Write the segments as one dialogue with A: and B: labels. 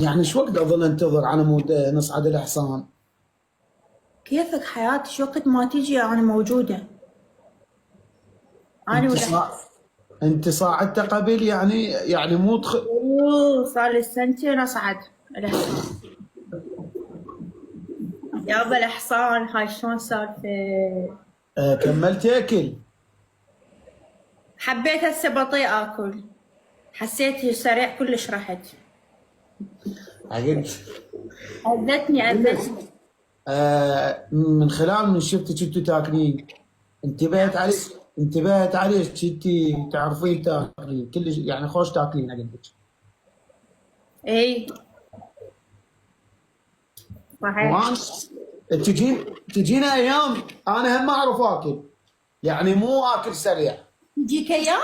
A: يعني شو وقت اظل انتظر على مود نصعد الحصان؟
B: كيفك حياتي، شو وقت ما تجي أنا موجودة. أنا
A: انت
B: والأحسن.
A: انت صاعدت قبل يعني مو
B: أوه، صار لي سنتين أصعد الحصان. يابا الحصان هاي شلون سالفة.
A: كملت اكل؟
B: حبيت هسه بطيء آكل، حسيت سريع كلش رحت.
A: عقلت.
B: أذتني.
A: من خلال من شفتك انتوا تاكلين، انتبهت عليك. انتبهت عليك انتي تعرفين تاكلين كلش، يعني خوش تاكلين عقلك.
B: إي صحيح.
A: وان تجينا ايام انا هم ما اعرف اكل، يعني مو اكل سريع.
B: تجيك أيام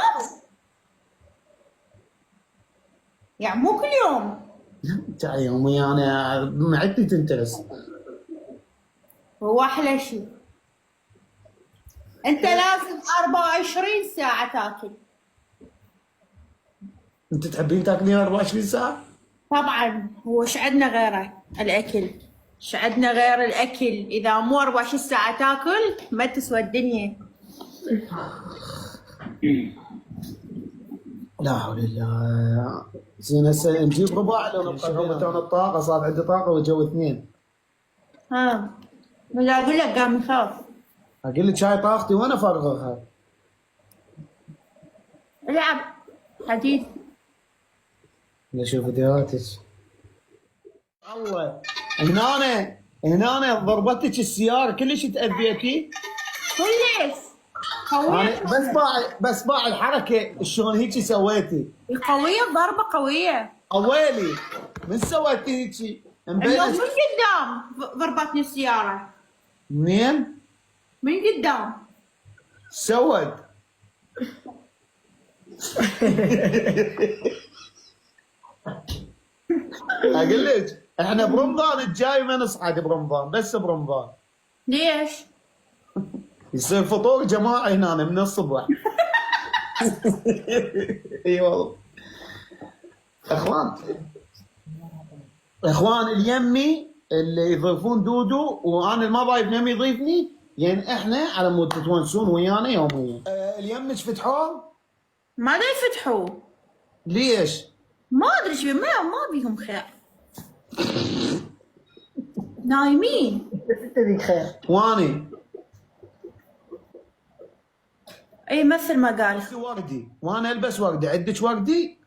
B: يعني مو كل يوم.
A: تعال يومي انا معدتي تنترس.
B: هو أحلى شيء أنت لازم 24 ساعة تاكل.
A: انت تحبين تاكلين 24 ساعه؟
B: طبعا، هو ايش عندنا غيره الاكل؟ ايش عندنا غير الاكل؟ اذا مو 24 ساعه تاكل ما تسوى الدنيا.
A: لا حول الله. زين هسه نجيب رباع لو نبقى بيناتنا الطاقه، صار عندي طاقه وجو اثنين.
B: ها، ولا اقول لك قام يخاف.
A: اقول لك هاي طاقتي وانا فارغها.
B: العب حديد.
A: اشوف فيديوهاتك. الله، هنا ضربتك السياره كلش تأذيتي.
B: كلش
A: انا
B: قوية.
A: بس باع الحركه شلون هيك سويتي.
B: قوية، ضربة قوية.
A: اويلي من سويتي هيك
B: انه من
A: مبين.
B: قدام ضربتني السيارة.
A: منين؟
B: من قدام.
A: سود. اقول لك احنا برمضان الجاي ما نصعد برمضان، بس برمضان
B: ليش؟
A: يصير فطور جماعي هنا من الصبح. اي والله. اخوان اليمي اللي يضيفون دودو، وانا ما ضايف يمي يضيفني، يعني احنا على مود تتونسون ويانا يوميا. اليمش فتحوه؟
B: ما دا يفتحوا.
A: ليش؟
B: ما ادري ايش ما بيهم خير. نايمين.
A: تبي خير. واني
B: اي مثل ما قال.
A: وردي وانا البس وردي، عندك وردي؟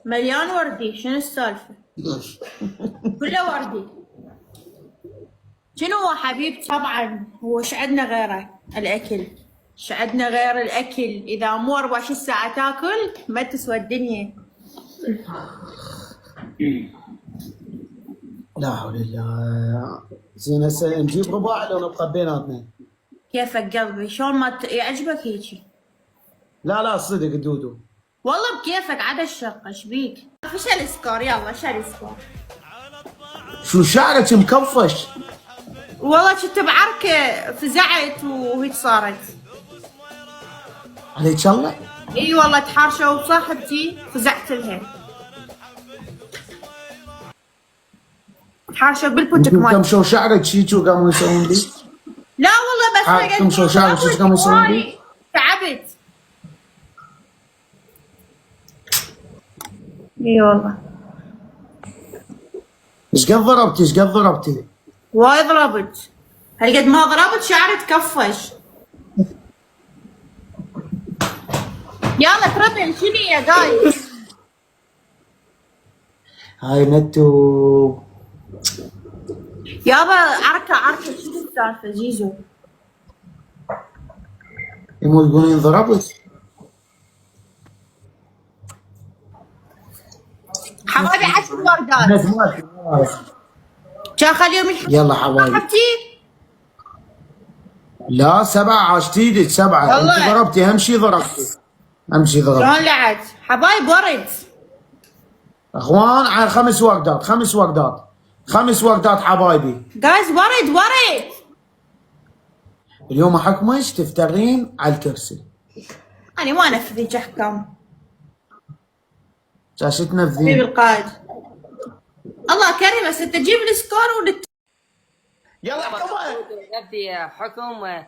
B: مليان وردي، شنو السالفة؟ كله وردي. شنو هو حبيبتي؟ طبعا، هو ايش عندنا غيره الاكل؟ ايش عندنا غير الاكل؟ اذا مو 24 ساعة تاكل ما تسوى الدنيا.
A: لا حول الله. زين هسه نجيب رباع لو نبقى بيناتنا.
B: كيفك قلبي؟ شلون ما يعجبك هيجي؟
A: لا صدق دودو.
B: والله بكيفك عدا الشقة، ايش بيك؟ فش السكور؟ يلا شال السكور.
A: شو شعرك مكفش؟
B: والله كنت بعركة فزعت وهيك صارت.
A: عليك الله.
B: اي والله تحارشة وصاحبتي فزعت لها. تحارشة بالبوتك
A: كم
B: مالتي.
A: شو شعرك شيك وقاموا يسوون لي؟
B: لا والله بس
A: كم شو شعرك شيك قاموا يسوون لي؟
B: تعبت. اي والله.
A: ايش قد ضربتي؟ ايش قد ضربتي؟
B: وايد ضربت. هالقد ما ضربت شعري تكفش. يلا تربل شنو يا جايز؟
A: هاي نتو.
B: يابا عركة شنو السالفة زيزو؟
A: يمو تقولين ضربت؟
B: حبايبي 10 وردات. كان خليهم يلحقون.
A: يلا حبايبي.
B: حبتي؟
A: لا 7 عاشت ايدك 7.
B: والله.
A: انت ضربتي اهم شيء ضربتي. اهم شيء ضربتي.
B: شلون لعت؟ حبايب ورد.
A: اخوان على 5 وردات 5 وردات 5 وردات حبايبي.
B: جايز ورد.
A: اليوم احكمك تفترين على الكرسي.
B: أنا ما أنفذ هيك أحكام.
A: جالس
B: حبيبي
A: تنفذين.
B: القائد. الله كريم بس انت تجيب لي سكور
A: يلا حكمها.
C: ابدي حكم.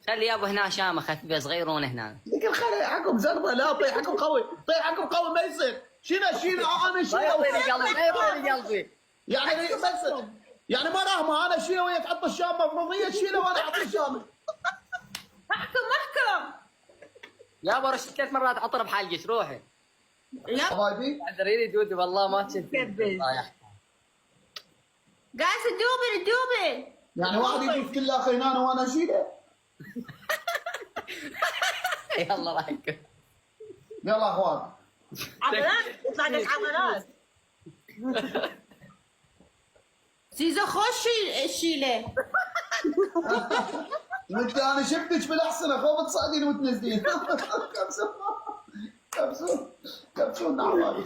C: خلي يابا هنا شامه خفيفه صغيرون هنا.
A: لكن خلي حكم زربه، لا طيب حكم قوي، طيب حكم قوي ما يصير. شيله انا
C: ما
A: شيله
C: يطيني قلبي، ما يطيني قلبي.
A: يعني بس يعني ما راهمه انا شيله وهي تحط الشامه فرضيه، تشيله وانا احط الشامه.
B: احكم.
C: يابا رشت 3 مرات عطر بحلقك روحي.
B: لا
A: حبايبي
C: اعذريني دودي والله ما كنت
B: كبس.
C: رايح.
B: قاعد الدوبل
A: يعني واحد يجي كل اخرين انا وانا اشيله.
C: يلا رايكم.
A: يلا اخوان
B: عضلات يطلع لك عضلات. زيزو خوش شيله.
A: وانت انا شفتك بالاحسنه خوف تصعدين وتنزلين. كبسون نعم.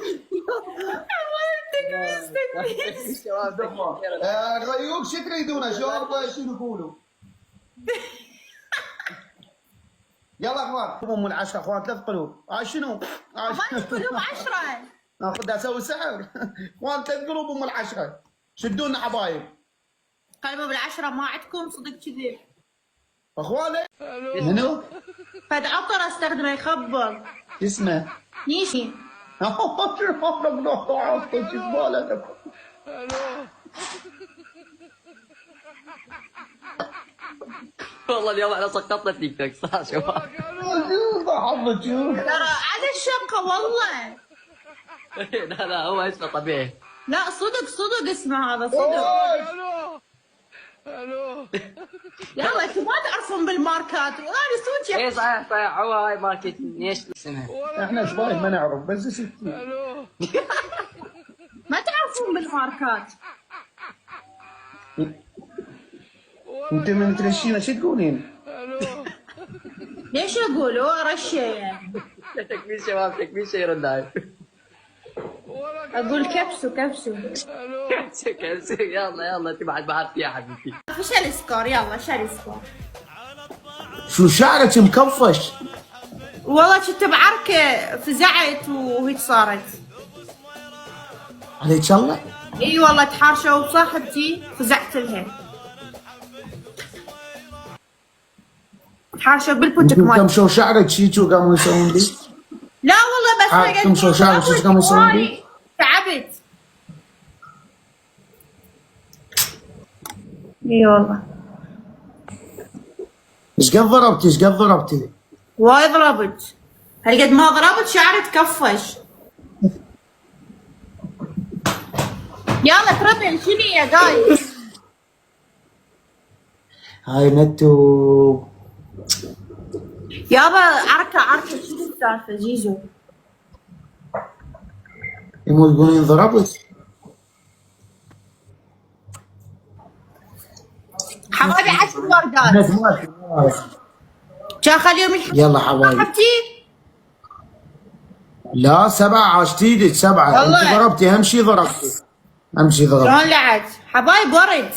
A: غيوب شو تريدونه؟ شوربه شنو يقولوا؟ يلا اخوان ام العشره اخوان 3 قلوب. شنو؟
B: ما تقولوا 10.
A: اخذ اسوي سحر. اخوان 3 قلوب ام العشره. شدونا حبايب.
B: قلبوا ب10 ما عندكم صدق كذب.
A: اخوان منو؟
B: فد عطر استخدمه يخبر.
A: شو اسمه؟
B: نيشي.
C: والله اليوم احنا سقطنا تيك توك صح شباب.
B: ترى على الشقة والله.
C: لا هو اسمه طبيعي.
B: لا صدق اسمه هذا صدق. يلا انتم ما تعرفون بالماركات وانا صدق.
C: اي صحيح هو هاي ماركت ايش اسمها؟
A: احنا شباب ما نعرف بس ستي.
B: ما تعرفون بالماركات.
A: انت من ترشينا شو تقولين؟
B: ليش اقولوا رشه يعني؟
C: تكميل شباب تكميل شيء يرد هاي.
B: اقول كبسوا.
C: كبسه يلا انت بعد ما عرفتي يا حبيبتي.
B: وش السكور؟ يلا شو السكور؟
A: شو شعرك مكفش؟
B: والله كنت بعركه فزعت وهيك صارت.
A: عليك الله؟
B: اي والله تحارشوا بصاحبتي فزعت لها. تحارشوا بالبوتك
A: كم
B: مالتي.
A: شو شعرك شيك وقاموا يسوون لي؟
B: لا والله بس
A: كم شو شعرك شو قاموا يسوون لي؟
B: تعبت. اي والله.
A: ايش قد ضربتي؟
B: وايد ضربت. هالقد ما ضربت شعري تكفش. يلا تربل شنو يا جايز؟
A: هاي نتو
B: يابا عركة شنو السالفة زيزو؟
A: يمو تقولين ضربت؟
B: حبايبي 10 وردات. كان خليهم يلحقون.
A: يلا حبايبي.
B: صاحبتي؟
A: لا 7 عاشت ايدك 7.
B: والله.
A: انت ضربتي اهم شيء ضربتي.
B: شلون لعت؟ حبايب ورد.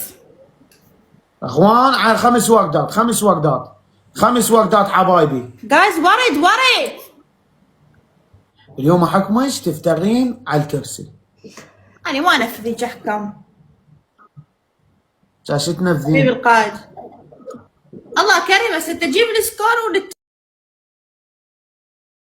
A: اخوان على 5 وردات 5 وردات حبايبي.
B: جايز ورد.
A: اليوم احكمك تفترين على الكرسي.
B: انا ما انفذ احكام.
A: جالس
B: حبيبي
A: تنفذين.
B: القائد. الله كريم بس انت تجيب لي سكور